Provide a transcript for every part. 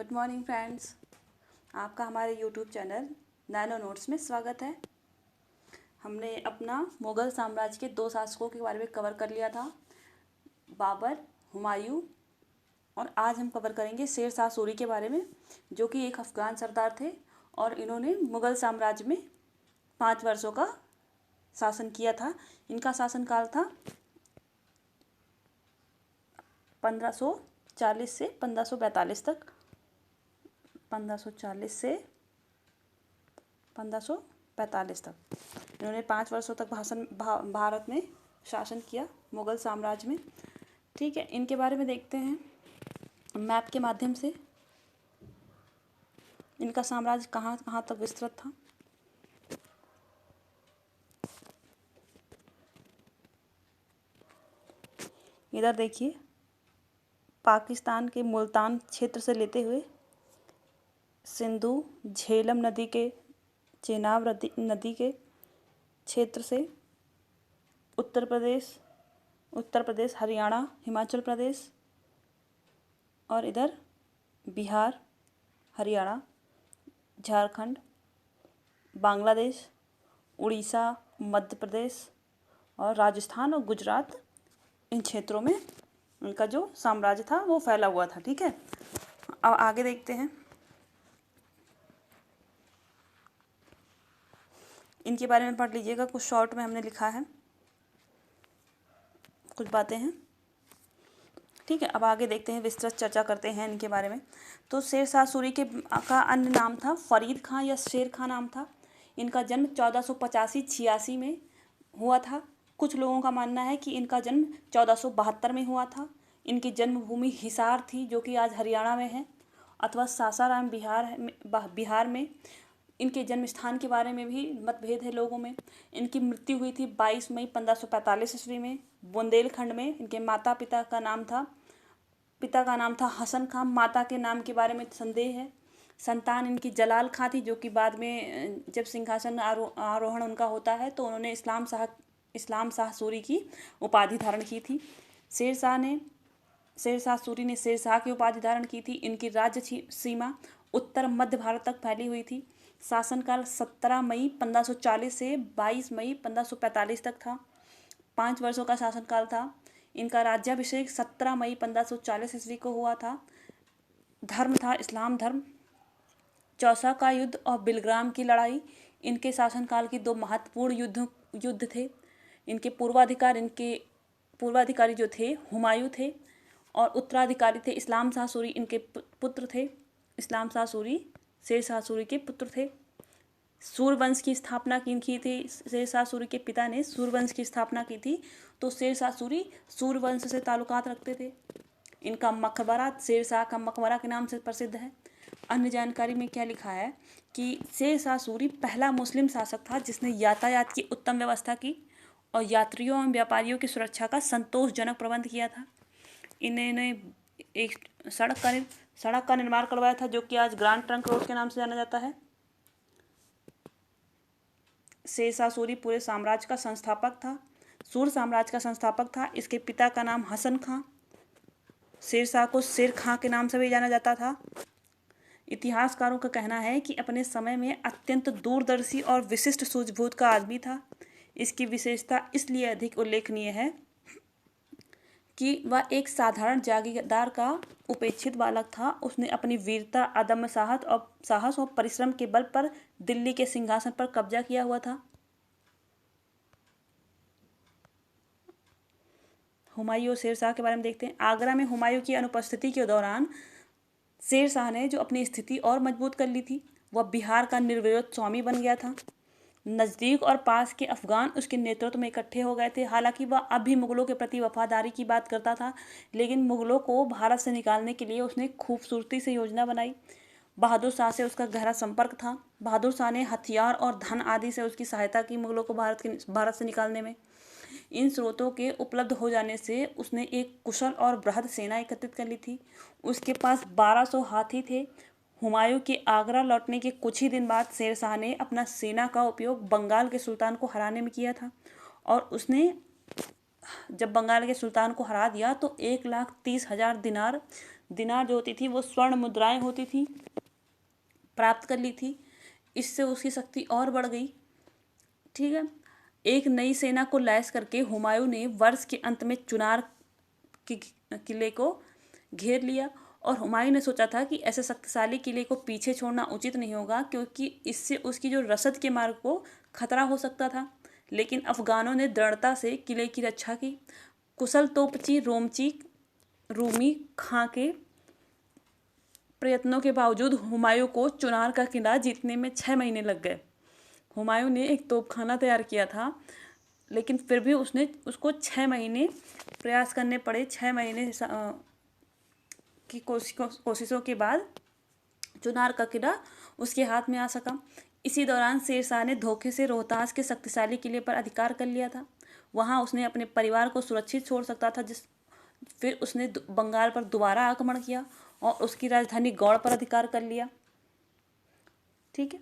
Good morning friends. आपका हमारे YouTube channel nano notes में स्वागत है। हमने अपना मुग़ल साम्राज्य के 2 शासकों के बारे में कवर कर लिया था, बाबर, हुमायूं, और आज हम कवर करेंगे शेर शाह सूरी के बारे में, जो कि एक अफ़गान सरदार थे और इन्होंने मुग़ल साम्राज्य में 5 वर्षों का शासन किया था। इनका शासनकाल था 1540 से 1542 तक। 1540 से 1545 तक इन्होंने 5 वर्षों तक भारत में शासन किया, मुग़ल साम्राज्य में। ठीक है, इनके बारे में देखते हैं मैप के माध्यम से। इनका साम्राज्य कहाँ कहाँ तक विस्तृत था। इधर देखिए, पाकिस्तान के मुल्तान क्षेत्र से लेते हुए सिंधु झेलम नदी के, चेनाब नदी के क्षेत्र से उत्तर प्रदेश, हरियाणा, हिमाचल प्रदेश, और इधर बिहार, हरियाणा, झारखंड, बांग्लादेश, उड़ीसा, मध्य प्रदेश और राजस्थान और गुजरात, इन क्षेत्रों में इनका जो साम्राज्य था वो फैला हुआ था। ठीक है, अब आगे देखते हैं। इनके बारे में पढ़ लीजिएगा, कुछ शॉर्ट में हमने लिखा है, कुछ बातें हैं। ठीक है, अब आगे देखते हैं, विस्तृत चर्चा करते हैं इनके बारे में। तो शेर शाह सूरी का अन्य नाम था फरीद खां या शेर खां नाम था। इनका जन्म 1485-86 में हुआ था। कुछ लोगों का मानना है कि इनका जन्म 1472 में हुआ था। इनकी जन्मभूमि हिसार थी, जो कि आज हरियाणा में है, अथवा सासाराम बिहार में। इनके जन्म स्थान के बारे में भी मतभेद है लोगों में। इनकी मृत्यु हुई थी 22 मई 1545 ईस्वी में बुंदेलखंड में। इनके पिता का नाम था हसन खां। माता के नाम के बारे में संदेह है। संतान इनकी जलाल खां थी, जो कि बाद में जब सिंहासन आरोहण उनका होता है तो उन्होंने इस्लाम शाह सूरी की उपाधि धारण की थी। शेर शाह सूरी ने शेर शाह की उपाधि धारण की थी। इनकी राज्य सीमा उत्तर मध्य भारत तक फैली हुई थी। शासनकाल 17 मई 1540 से 22 मई 1545 तक था। 5 वर्षों का शासनकाल था। इनका राज्याभिषेक 17 मई 1540 ईस्वी को हुआ था। धर्म था इस्लाम धर्म। चौसा का युद्ध और बिलग्राम की लड़ाई इनके शासनकाल की 2 महत्वपूर्ण युद्ध थे। इनके पूर्वाधिकारी जो थे हुमायूं थे, और उत्तराधिकारी थे इस्लाम शाह सूरी। इनके पुत्र थे। इस्लाम शाह सूरी शेर शाह सूरी के पुत्र थे। सूर्यवंश की स्थापना की थी। शेर शाह सूरी के पिता ने सूर्यवंश की स्थापना की थी, तो शेर शाह सूरी सूर्यवंश से ताल्लुकात रखते थे। इनका मकबरा शेर शाह का मकबरा के नाम से प्रसिद्ध है। अन्य जानकारी में क्या लिखा है कि शेर शाह सूरी पहला मुस्लिम शासक था जिसने यातायात की उत्तम व्यवस्था की और यात्रियों एवं व्यापारियों की सुरक्षा का संतोषजनक प्रबंध किया था। इन्होंने एक सड़क का निर्माण करवाया था, जो कि आज ग्रैंड ट्रंक रोड के नाम से जाना जाता है। शेर शाह सूरी पूरे साम्राज्य का संस्थापक था, सूर साम्राज्य का संस्थापक था। इसके पिता का नाम हसन खां। शेर शाह को शेर खां के नाम से भी जाना जाता था। इतिहासकारों का कहना है कि अपने समय में अत्यंत दूरदर्शी और विशिष्ट सूझबूझ का आदमी था। इसकी विशेषता इसलिए अधिक उल्लेखनीय है कि वह एक साधारण जागीरदार का उपेक्षित बालक था। उसने अपनी वीरता, अदम्य साहस और परिश्रम के बल पर दिल्ली के सिंहासन पर कब्जा किया हुआ था। हुमायूं और शेर शाह के बारे में देखते हैं। आगरा में हुमायूं की अनुपस्थिति के दौरान शेर शाह ने जो अपनी स्थिति और मजबूत कर ली थी, वह बिहार का निर्विरोध स्वामी बन गया था। नज़दीक और पास के अफगान उसके नेतृत्व में इकट्ठे हो गए थे। हालांकि वह अब भी मुगलों के प्रति वफादारी की बात करता था, लेकिन मुगलों को भारत से निकालने के लिए उसने खूबसूरती से योजना बनाई। बहादुर शाह से उसका गहरा संपर्क था। बहादुर शाह ने हथियार और धन आदि से उसकी सहायता की मुगलों को भारत से निकालने में। इन स्रोतों के उपलब्ध हो जाने से उसने एक कुशल और बृहद सेना एकत्रित कर ली थी। उसके पास 1200 हाथी थे। हुमायूं के आगरा लौटने के कुछ ही दिन बाद शेर शाह ने अपना सेना का उपयोग बंगाल के सुल्तान को हराने में किया था, और उसने जब बंगाल के सुल्तान को हरा दिया तो 1,30,000 दिनार दिनार जो होती थी वो स्वर्ण मुद्राएं होती थी, प्राप्त कर ली थी। इससे उसकी शक्ति और बढ़ गई। ठीक है। एक नई सेना को लैस करके हुमायूं ने वर्ष के अंत में चुनार किले को घेर लिया। और हुमायूं ने सोचा था कि ऐसे शक्तिशाली किले को पीछे छोड़ना उचित नहीं होगा, क्योंकि इससे उसकी जो रसद के मार्ग को खतरा हो सकता था। लेकिन अफगानों ने दृढ़ता से किले की रक्षा की। कुशल तोपची रूमी खां के प्रयत्नों के बावजूद हुमायूं को चुनार का किला जीतने में 6 महीने लग गए। हुमायूं ने एक तोपखाना तैयार किया था, लेकिन फिर भी उसको 6 महीने प्रयास करने पड़े। 6 महीने की कोशिशों के बाद चुनार का किला उसके हाथ में आ सका। इसी दौरान शेरशाह ने धोखे से रोहतास के शक्तिशाली किले पर अधिकार कर लिया था। वहां उसने अपने परिवार को सुरक्षित छोड़ सकता था। फिर उसने बंगाल पर दोबारा आक्रमण किया और उसकी राजधानी गौड़ पर अधिकार कर लिया। ठीक है।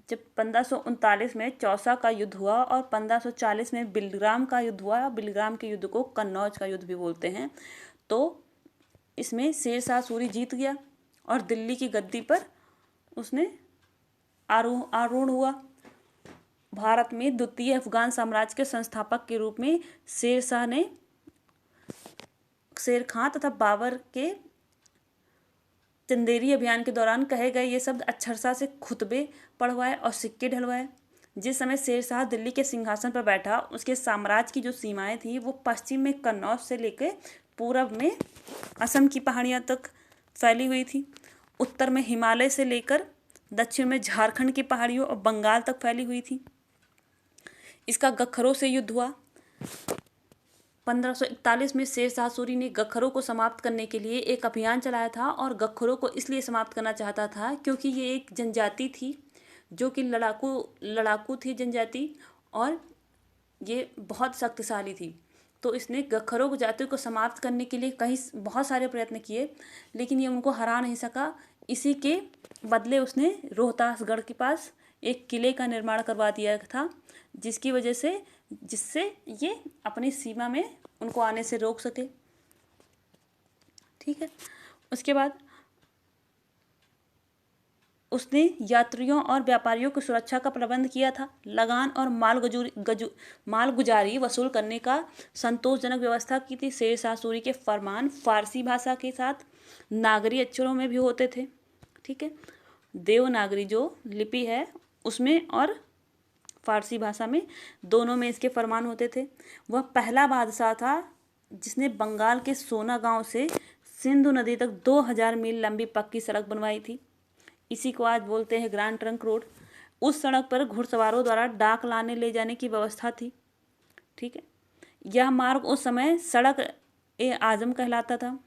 जब 1539 में चौसा का युद्ध हुआ और 1540 में बिलग्राम का युद्ध हुआ, बिलग्राम के युद्ध को कन्नौज का युद्ध भी बोलते हैं, तो इसमें शेरशाह सूरी जीत गया और दिल्ली की गद्दी पर उसने आरूढ़ हुआ। भारत में द्वितीय अफगान साम्राज्य के संस्थापक के रूप में शेरशाह ने शेर खां तथा बाबर के चंदेरी अभियान के दौरान कहे गए ये शब्द अक्षरशः से खुतबे पढ़वाए और सिक्के ढलवाए। जिस समय शेरशाह दिल्ली के सिंहासन पर बैठा, उसके साम्राज्य की जो सीमाएं थी वो पश्चिम में कन्नौज से लेकर पूरब में असम की पहाड़ियां तक फैली हुई थी, उत्तर में हिमालय से लेकर दक्षिण में झारखंड की पहाड़ियों और बंगाल तक फैली हुई थी। इसका गखरों से युद्ध हुआ। 1541 में शेरशाह सूरी ने गखरों को समाप्त करने के लिए एक अभियान चलाया था, और गखरों को इसलिए समाप्त करना चाहता था क्योंकि ये एक जनजाति थी जो कि लड़ाकू थी जनजाति, और ये बहुत शक्तिशाली थी। तो इसने गखरों जाति को समाप्त करने के लिए बहुत सारे प्रयत्न किए, लेकिन ये उनको हरा नहीं सका। इसी के बदले उसने रोहतासगढ़ के पास एक किले का निर्माण करवा दिया था, जिससे ये अपनी सीमा में उनको आने से रोक सके। ठीक है। उसके बाद उसने यात्रियों और व्यापारियों की सुरक्षा का प्रबंध किया था। लगान और मालगुजारी वसूल करने का संतोषजनक व्यवस्था की थी। शेरशाह सूरी के फरमान फारसी भाषा के साथ नागरी अक्षरों में भी होते थे। ठीक है। देवनागरी जो लिपि है उसमें और फारसी भाषा में, दोनों में इसके फरमान होते थे। वह पहला बादशाह था जिसने बंगाल के सोना गांव से सिंधु नदी तक 2000 मील लंबी पक्की सड़क बनवाई थी। इसी को आज बोलते हैं ग्रैंड ट्रंक रोड। उस सड़क पर घुड़सवारों द्वारा डाक लाने ले जाने की व्यवस्था थी। ठीक है। यह मार्ग उस समय सड़क ए आजम कहलाता था।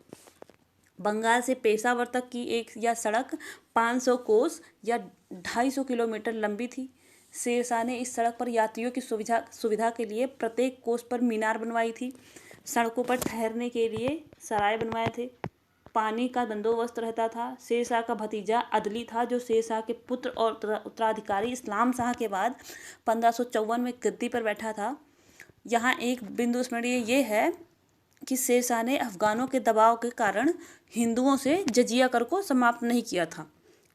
बंगाल से पेशावर तक की यह सड़क 500 कोस या 250 किलोमीटर लंबी थी। शेरशाह ने इस सड़क पर यात्रियों की सुविधा के लिए प्रत्येक कोस पर मीनार बनवाई थी। सड़कों पर ठहरने के लिए सराय बनवाए थे। पानी का बंदोबस्त रहता था। शेरशाह का भतीजा अदली था, जो शेरशाह के पुत्र और उत्तराधिकारी इस्लाम शाह के बाद 1554 में गद्दी पर बैठा था। यहाँ एक बिंदु स्मरणीय ये है कि शेरशाह ने अफगानों के दबाव के कारण हिंदुओं से जजिया कर को समाप्त नहीं किया था।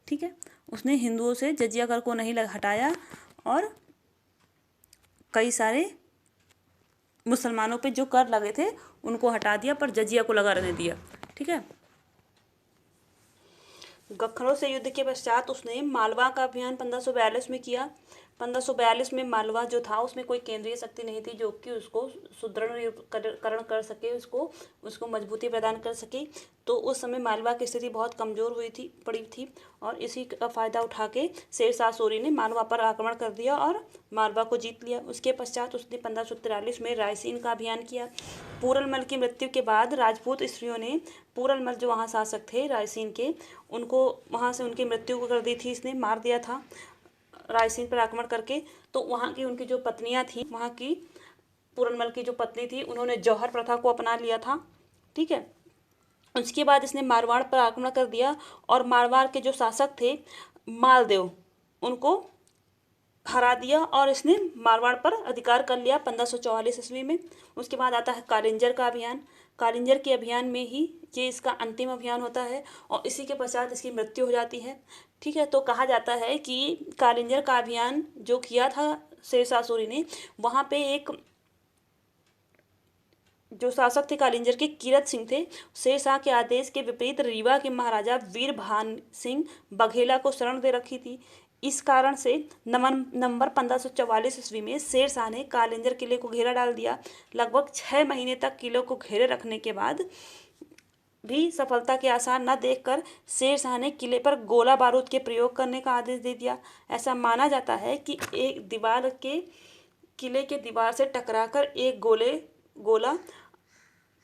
ठीक है। उसने हिंदुओं से जजिया कर को नहीं हटाया और कई सारे मुसलमानों पे जो कर लगे थे उनको हटा दिया, पर जजिया को लगा रहने दिया। ठीक है। गखरों से युद्ध के पश्चात उसने मालवा का अभियान 1542 में किया। 1542 में मालवा जो था उसमें कोई केंद्रीय शक्ति नहीं थी जो कि उसको सुदृढ़ीकरण कर सके, उसको मजबूती प्रदान कर सके। तो उस समय मालवा की स्थिति बहुत कमज़ोर पड़ी थी, और इसी का फ़ायदा उठा के शेरशाह सूरी ने मालवा पर आक्रमण कर दिया और मालवा को जीत लिया। उसके पश्चात उसने 1543 में रायसीन का अभियान किया। पूरनमल की मृत्यु के बाद राजपूत स्त्रियों ने पूरनमल जो वहाँ शासक थे रायसीन के, उनको वहाँ से उनकी मृत्यु कर दी थी। इसने मार दिया था रायसीन पर आक्रमण करके। तो वहाँ की उनकी जो पत्नियाँ थी, वहाँ की पूरनमल की जो पत्नी थी, उन्होंने जौहर प्रथा को अपना लिया था। ठीक है। उसके बाद इसने मारवाड़ पर आक्रमण कर दिया और मारवाड़ के जो शासक थे मालदेव, उनको हरा दिया और इसने मारवाड़ पर अधिकार कर लिया 1544 ईस्वी में। उसके बाद आता है कालिंजर का अभियान। कालिंजर के अभियान में ही ये इसका अंतिम अभियान होता है और इसी के पश्चात इसकी मृत्यु हो जाती है। ठीक है, तो कहा जाता है कि कालिंजर का अभियान जो किया था शेरशाह सूरी ने, वहाँ पे एक जो शासक थे कालिंजर के, कीरत सिंह थे, शेरशाह के आदेश के विपरीत रीवा के महाराजा वीरभान सिंह बघेला को शरण दे रखी थी। इस कारण से नवंबर 1544 ईस्वी में शेरशाह ने कालिंजर किले को घेरा डाल दिया। लगभग 6 महीने तक किले को घेरे रखने के बाद भी सफलता के आसार न देखकर शेरशाह ने किले पर गोला बारूद के प्रयोग करने का आदेश दे दिया। ऐसा माना जाता है कि एक दीवार के किले के दीवार से टकराकर एक गोला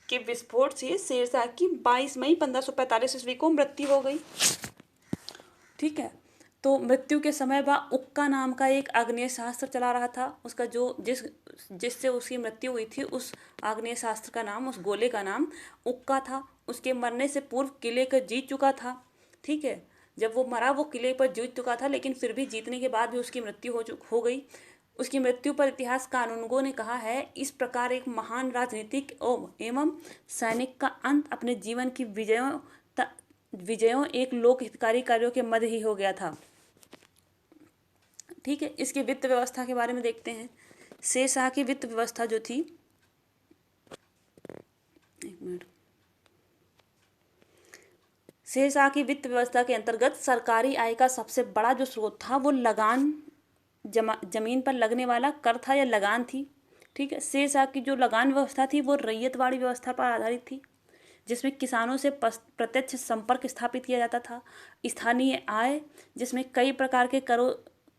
के विस्फोट से शेरशाह की 22 मई 1545 ईस्वी को मृत्यु हो गई। ठीक है, तो मृत्यु के समय वह उक्का नाम का एक आग्नेय शास्त्र चला रहा था। उसका जिससे उसकी मृत्यु हुई थी, उस आग्नेय शास्त्र का नाम, उस गोले का नाम उक्का था। उसके मरने से पूर्व किले को जीत चुका था। ठीक है, जब वो मरा वो किले पर जीत चुका था, लेकिन फिर भी जीतने के बाद भी उसकी मृत्यु हो गई। उसकी मृत्यु पर इतिहास कानूनगों ने कहा है, इस प्रकार एक महान राजनीतिक एवं सैनिक का अंत अपने जीवन की विजयों एक लोक हितकारी कार्यों के मध्य ही हो गया था। ठीक है, इसकी वित्त व्यवस्था के बारे में देखते हैं। शेरशाह की वित्त व्यवस्था जो थी, एक मिनट, शेरशाह की वित्त व्यवस्था के अंतर्गत सरकारी आय का सबसे बड़ा जो स्रोत था वो लगान, जमीन पर लगने वाला कर था या लगान थी। ठीक है, शेरशाह की जो लगान व्यवस्था थी वो रैयतवाड़ी व्यवस्था पर आधारित थी, जिसमें किसानों से प्रत्यक्ष संपर्क स्थापित किया जाता था। स्थानीय आय, जिसमें कई प्रकार के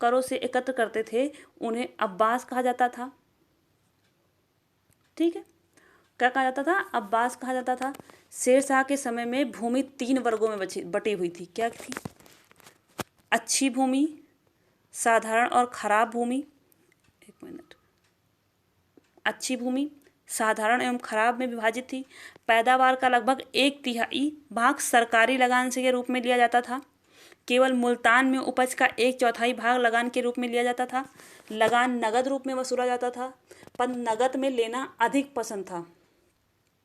करों से एकत्र करते थे, उन्हें अब्बास कहा जाता था। ठीक है, क्या कहा जाता था? अब्बास कहा जाता था। शेरशाह के समय में भूमि 3 वर्गों में बटी हुई थी। क्या थी? अच्छी भूमि, साधारण और खराब भूमि। एक मिनट, अच्छी भूमि साधारण एवं खराब में विभाजित थी। पैदावार का लगभग 1/3 भाग सरकारी लगान से के रूप में लिया जाता था। केवल मुल्तान में उपज का 1/4 भाग लगान के रूप में लिया जाता था। लगान नगद रूप में वसूला जाता था, पर नगद में लेना अधिक पसंद था।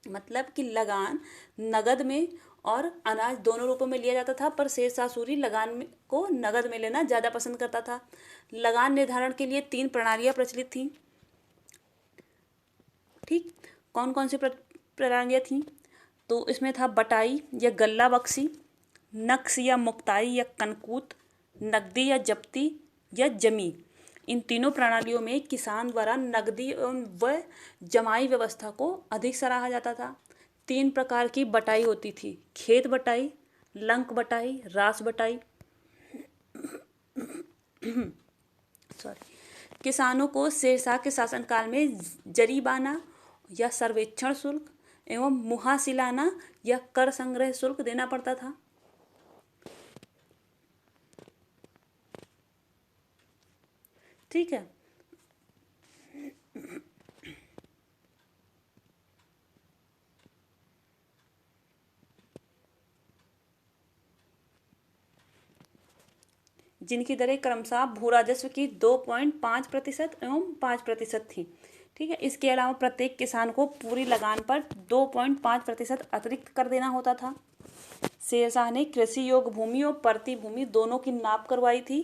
मतलब कि लगान नगद में और अनाज दोनों रूपों में लिया जाता था, पर शेरशाह सूरी लगान को नगद में लेना ज़्यादा पसंद करता था। लगान निर्धारण के लिए 3 प्रणालियाँ प्रचलित थीं। ठीक, कौन कौन सी प्रणालियाँ थीं? तो इसमें था बटाई या गल्ला बक्सी, नक्श या मुक्ताई या कनकूत, नकदी या जब्ती या जमी। इन तीनों प्रणालियों में किसान द्वारा नकदी व जमाई व्यवस्था को अधिक सराहा जाता था। 3 प्रकार की बटाई होती थी: खेत बटाई, लंक बटाई, रास बटाई। किसानों को शेरशाह के शासनकाल में जरीबाना या सर्वेक्षण शुल्क एवं मुहासिलाना या कर संग्रह शुल्क देना पड़ता था। ठीक है, जिनकी दरें क्रमशः भू राजस्व की 2.5% एवं 5% थी। ठीक है, इसके अलावा प्रत्येक किसान को पूरी लगान पर 2.5% अतिरिक्त कर देना होता था। शेरशाह ने कृषि योग्य भूमि और परती भूमि दोनों की नाप करवाई थी।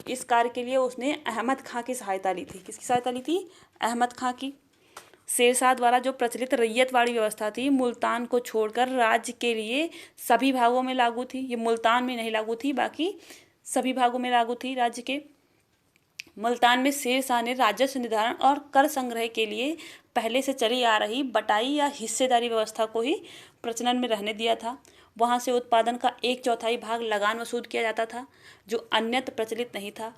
इस कार्य के लिए उसने अहमद खां की सहायता ली थी। किसकी सहायता ली थी? अहमद खां की। शेरशाह द्वारा जो प्रचलित रैयतवाड़ी व्यवस्था थी, मुल्तान को छोड़कर राज्य के लिए सभी भागों में लागू थी। ये मुल्तान में नहीं लागू थी, बाकी सभी भागों में लागू थी राज्य के। मुल्तान में शेरशाह ने राजस्व निर्धारण और कर संग्रह के लिए पहले से चली आ रही बटाई या हिस्सेदारी व्यवस्था को ही प्रचलन में रहने दिया था। वहाँ से उत्पादन का 1/4 भाग लगान वसूल किया जाता था, जो अन्यत्र प्रचलित नहीं था।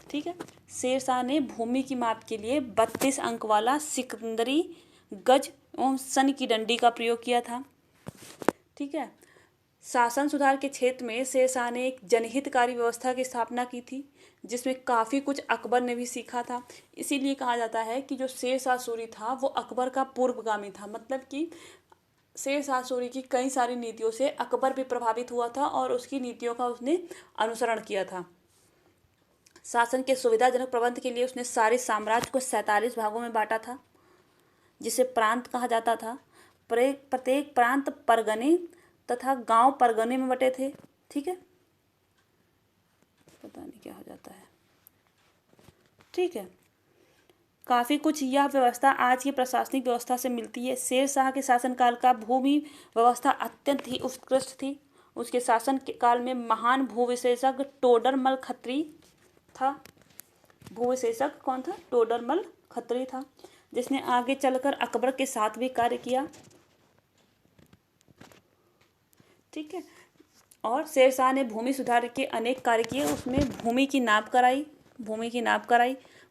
ठीक है, शेरशाह ने भूमि की माप के लिए 32 अंक वाला सिकंदरी गज एवं सन की डंडी का प्रयोग किया था। ठीक है, शासन सुधार के क्षेत्र में शेरशाह ने एक जनहितकारी व्यवस्था की स्थापना की थी, जिसमें काफ़ी कुछ अकबर ने भी सीखा था। इसीलिए कहा जाता है कि जो शेरशाह सूरी था वो अकबर का पूर्वगामी था। मतलब कि शेरशाह सूरी की कई सारी नीतियों से अकबर भी प्रभावित हुआ था और उसकी नीतियों का उसने अनुसरण किया था। शासन के सुविधाजनक प्रबंध के लिए उसने सारे साम्राज्य को 47 भागों में बांटा था, जिसे प्रांत कहा जाता था। प्रत्येक प्रांत परगने तथा गांव परगने में बटे थे। ठीक है, पता नहीं क्या हो जाता है। ठीक है, काफ़ी कुछ यह व्यवस्था आज की प्रशासनिक व्यवस्था से मिलती है। शेर शाह के शासनकाल का भूमि व्यवस्था अत्यंत ही उत्कृष्ट थी। उसके शासन के काल में महान भूविशेषज्ञ टोडरमल खत्री था। भूविशेषज्ञ कौन था? टोडरमल खत्री था, जिसने आगे चलकर अकबर के साथ भी कार्य किया। ठीक है, और शेर शाह ने भूमि सुधार के अनेक कार्य किए। उसमें भूमि की नाप कराई,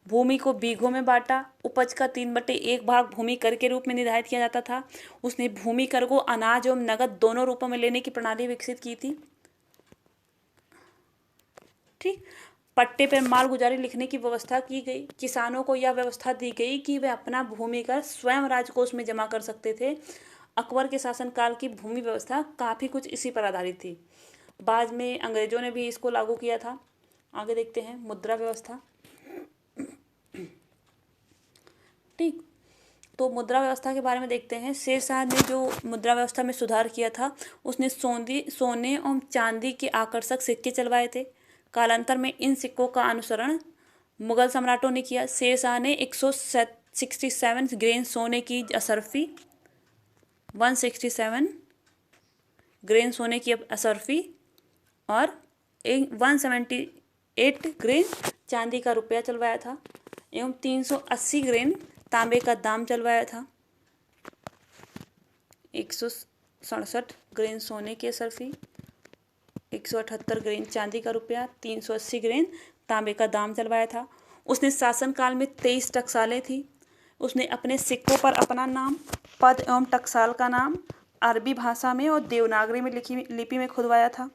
भूमि को बीघों में बांटा, उपज का 3/1 भाग भूमि कर के रूप में निर्धारित किया जाता था। उसने भूमि कर को अनाज एवं नगद दोनों रूपों में लेने की प्रणाली विकसित की थी। ठीक, पट्टे पर माल गुजारी लिखने की व्यवस्था की गई। किसानों को यह व्यवस्था दी गई कि वे अपना भूमि कर स्वयं राजकोष में जमा कर सकते थे। अकबर के शासनकाल की भूमि व्यवस्था काफ़ी कुछ इसी पर आधारित थी। बाद में अंग्रेजों ने भी इसको लागू किया था। आगे देखते हैं मुद्रा व्यवस्था। ठीक, तो मुद्रा व्यवस्था के बारे में देखते हैं। शेर शाह ने जो मुद्रा व्यवस्था में सुधार किया था, उसने सोने एवं चांदी के आकर्षक सिक्के चलवाए थे। कालांतर में इन सिक्कों का अनुसरण मुगल सम्राटों ने किया। शेर शाह ने 167 ग्रेन सोने की असरफी 167 ग्रेन सोने की असरफी और 178 ग्रेन चांदी का रुपया चलवाया था एवं 380 ग्रेन तांबे का दाम चलवाया था। 167 ग्रेन सोने की असरफी, 178 ग्रेन चांदी का रुपया, 380 ग्रेन तांबे का दाम चलवाया था। उसने शासनकाल में 23 टकसालें थी। उसने अपने सिक्कों पर अपना नाम, पद एवं टकसाल का नाम अरबी भाषा में और देवनागरी में लिपि में खुदवाया था।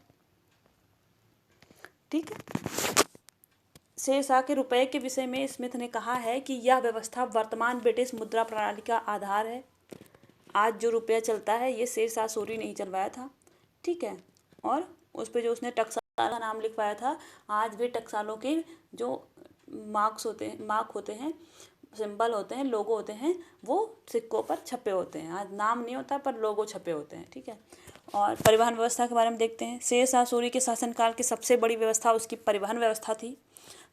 ठीक है, शेर शाह के रुपये के विषय में स्मिथ ने कहा है कि यह व्यवस्था वर्तमान ब्रिटिश मुद्रा प्रणाली का आधार है। आज जो रुपया चलता है ये शेर शाह सूरी ने ही चलवाया था। ठीक है, और उस पर जो उसने टकसाल का नाम लिखवाया था, आज भी टकसालों के जो मार्क होते हैं, सिंबल होते हैं, लोगो होते हैं, वो सिक्कों पर छपे होते हैं। आज नाम नहीं होता पर लोगो छपे होते हैं। ठीक है, और परिवहन व्यवस्था के बारे में देखते हैं। शेर शाह सूरी के शासनकाल की सबसे बड़ी व्यवस्था उसकी परिवहन व्यवस्था थी।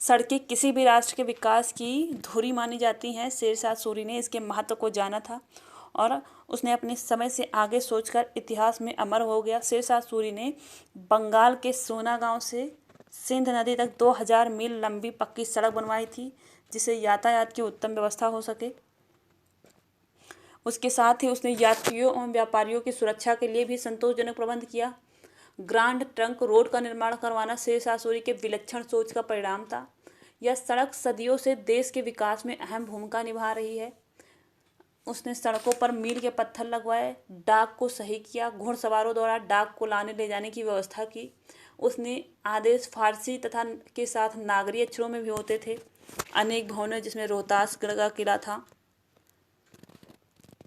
सड़कें किसी भी राष्ट्र के विकास की धुरी मानी जाती हैं। शेर शाह सूरी ने इसके महत्व को जाना था और उसने अपने समय से आगे सोचकर इतिहास में अमर हो गया। शेर शाह सूरी ने बंगाल के सोना गांव से सिंध नदी तक 2000 मील लंबी पक्की सड़क बनवाई थी, जिससे यातायात की उत्तम व्यवस्था हो सके। उसके साथ ही उसने यात्रियों और व्यापारियों की सुरक्षा के लिए भी संतोषजनक प्रबंध किया। ग्रांड ट्रंक रोड का निर्माण करवाना शेर शाह सूरी के विलक्षण सोच का परिणाम था। यह सड़क सदियों से देश के विकास में अहम भूमिका निभा रही है। उसने सड़कों पर मील के पत्थर लगवाए, डाक को सही किया, घुड़सवारों द्वारा डाक को लाने ले जाने की व्यवस्था की। उसने आदेश फारसी तथा के साथ नागरी अक्षरों में भी होते थे। अनेक भवनें, जिसमें रोहतासगढ़ का किला था,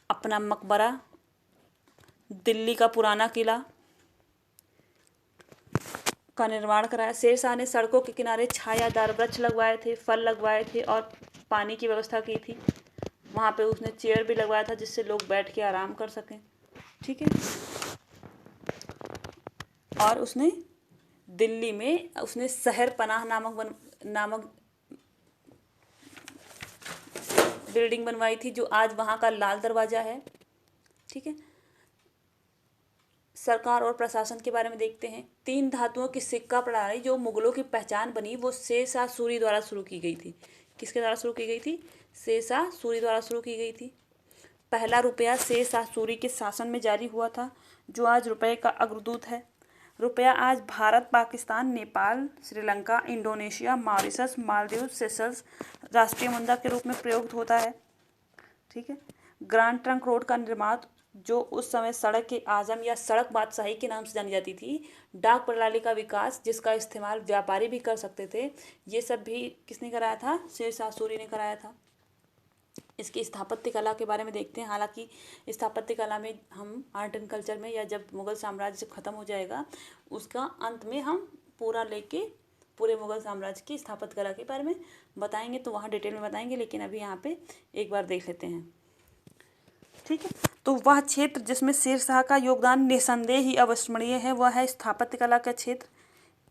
अपना मकबरा, दिल्ली का पुराना किला का निर्माण कराया। शेर शाह ने सड़कों के किनारे छायादार वृक्ष लगवाए थे, फल लगवाए थे और पानी की व्यवस्था की थी। वहाँ पे उसने चेयर भी लगवाया था जिससे लोग बैठ के आराम कर सकें। ठीक है, और उसने दिल्ली में उसने शहर पनाह नामक बिल्डिंग बनवाई थी, जो आज वहाँ का लाल दरवाज़ा है। ठीक है, सरकार और प्रशासन के बारे में देखते हैं। 3 धातुओं की सिक्का प्रणाली जो मुगलों की पहचान बनी, वो शेर शाह सूरी द्वारा शुरू की गई थी। किसके द्वारा शुरू की गई थी? शेर शाह सूरी द्वारा शुरू की गई थी। पहला रुपया शेर शाह सूरी के शासन में जारी हुआ था, जो आज रुपये का अग्रदूत है। रुपया आज Bharat, Pakistan, Nepal, Sri Lanka, Indonesia, Mauritius, Maldives, Seychelles राष्ट्रीय मुद्रा के रूप में प्रयुक्त होता है। ठीक है, ग्रांड ट्रंक रोड का निर्माण, जो उस समय सड़क के आजम या सड़क बादशाही के नाम से जानी जाती थी। डाक प्रणाली का विकास, जिसका इस्तेमाल व्यापारी भी कर सकते थे, ये सब भी किसने कराया था? शेर शाह सूरी ने कराया था। इसकी स्थापत्य कला के बारे में देखते हैं। हालांकि स्थापत्य कला में हम आर्ट एंड कल्चर में, या जब मुगल साम्राज्य ख़त्म हो जाएगा उसका अंत में हम पूरा लेके पूरे मुगल साम्राज्य की स्थापत्य कला के बारे में बताएंगे, तो वहाँ डिटेल में बताएंगे, लेकिन अभी यहाँ पे एक बार देख लेते हैं। ठीक है। तो वह क्षेत्र जिसमें शेरशाह का योगदान निसंदेह ही अविस्मरणीय है वह है स्थापत्य कला का क्षेत्र।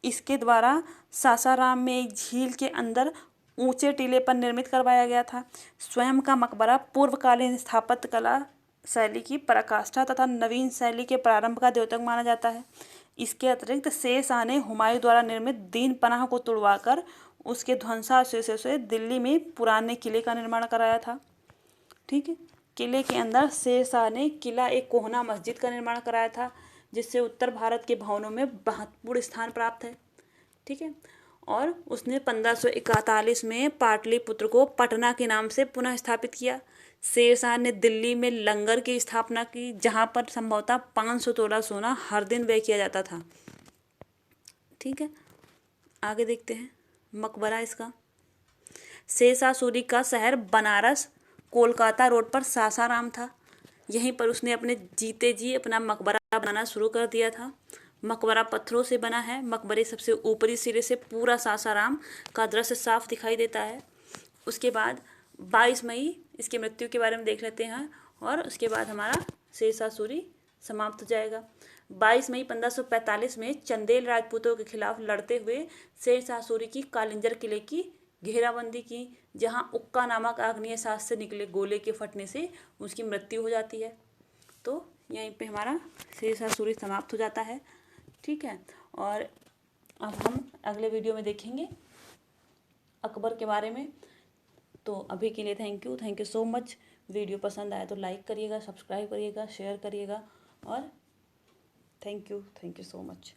इसके द्वारा सासाराम में एक झील के अंदर ऊंचे टीले पर निर्मित करवाया गया था। स्वयं का मकबरा पूर्वकालीन स्थापत्य कला शैली की पराकाष्ठा तथा नवीन शैली के प्रारंभ का द्योतक माना जाता है। इसके अतिरिक्त शेरशाह ने हुमायूं द्वारा निर्मित दीन पनाह को तुड़वाकर उसके ध्वंसावशेषों से दिल्ली में पुराने किले का निर्माण कराया था। ठीक है। किले के अंदर शेरशाह ने किला एक कोहना मस्जिद का निर्माण कराया था, जिससे उत्तर भारत के भवनों में महत्वपूर्ण स्थान प्राप्त है। ठीक है। और उसने 1541 में पाटलिपुत्र को पटना के नाम से पुनः स्थापित किया। शेरशाह ने दिल्ली में लंगर की स्थापना की, जहां पर संभवतः 500 तोला सोना हर दिन व्यय किया जाता था। ठीक है। आगे देखते हैं मकबरा इसका। शेरशाह सूरी का शहर बनारस कोलकाता रोड पर सासाराम था। यहीं पर उसने अपने जीते जी अपना मकबरा बनाना शुरू कर दिया था। मकबरा पत्थरों से बना है। मकबरे सबसे ऊपरी सिरे से पूरा सासाराम का दृश्य साफ दिखाई देता है। उसके बाद 22 मई इसकी मृत्यु के बारे में देख लेते हैं और उसके बाद हमारा शेरशाह सूरी समाप्त हो जाएगा। 22 मई 1545 में चंदेल राजपूतों के खिलाफ लड़ते हुए शेरशाह सूरी की कालिंजर किले की घेराबंदी की, जहां उक्का नामक आग्नेय शास्त्र से निकले गोले के फटने से उसकी मृत्यु हो जाती है। तो यहीं पे हमारा शेरशाह सूरी समाप्त हो जाता है। ठीक है। और अब हम अगले वीडियो में देखेंगे अकबर के बारे में। तो अभी के लिए thank you so much. Video पसंद आया तो लाइक करिएगा, सब्सक्राइब करिएगा, शेयर करिएगा और थैंक यू सो मच।